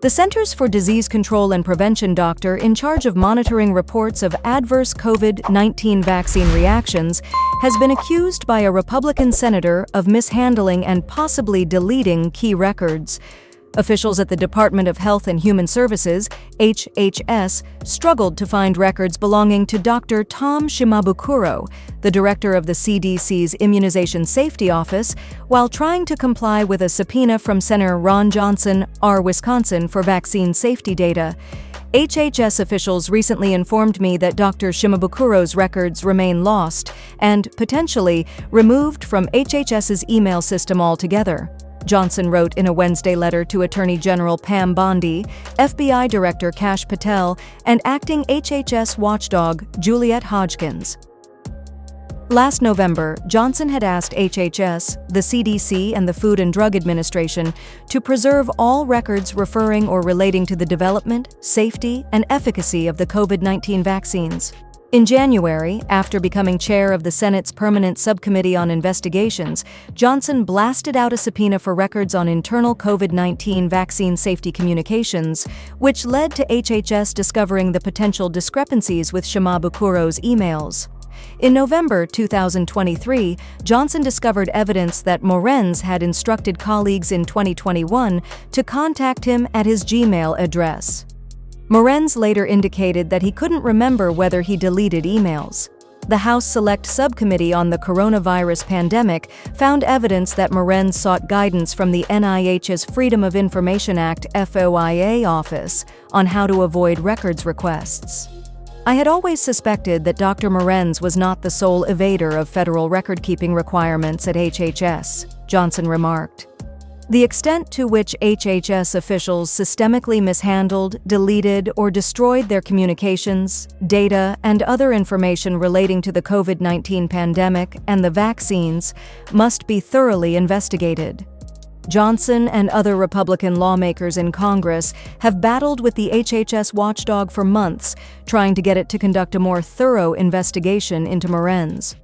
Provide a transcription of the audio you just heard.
The Centers for Disease Control and Prevention doctor in charge of monitoring reports of adverse COVID-19 vaccine reactions has been accused by a Republican senator of mishandling and possibly deleting key records. Officials at the Department of Health and Human Services, HHS, struggled to find records belonging to Dr. Tom Shimabukuro, the director of the CDC's Immunization Safety Office, while trying to comply with a subpoena from Senator Ron Johnson, R-Wis, for vaccine safety data. HHS officials recently informed me that Dr. Shimabukuro's records remain lost and, potentially, removed from HHS's email system altogether. Johnson wrote in a Wednesday letter to Attorney General Pam Bondi, FBI Director Kash Patel, and acting HHS watchdog Juliette Hodgkins. Last November, Johnson had asked HHS, the CDC, and the Food and Drug Administration to preserve all records referring or relating to the development, safety, and efficacy of the COVID-19 vaccines. In January, after becoming chair of the Senate's Permanent Subcommittee on Investigations, Johnson blasted out a subpoena for records on internal COVID-19 vaccine safety communications, which led to HHS discovering the potential discrepancies with Shimabukuro's emails. In November 2023, Johnson discovered evidence that Morens had instructed colleagues in 2021 to contact him at his Gmail address. Morens later indicated that he couldn't remember whether he deleted emails. The House Select Subcommittee on the coronavirus pandemic found evidence that Morens sought guidance from the NIH's Freedom of Information Act FOIA office on how to avoid records requests. I had always suspected that Dr. Morens was not the sole evader of federal record-keeping requirements at HHS, Johnson remarked. The extent to which HHS officials systemically mishandled, deleted, or destroyed their communications, data, and other information relating to the COVID-19 pandemic and the vaccines must be thoroughly investigated. Johnson and other Republican lawmakers in Congress have battled with the HHS watchdog for months, trying to get it to conduct a more thorough investigation into Morens.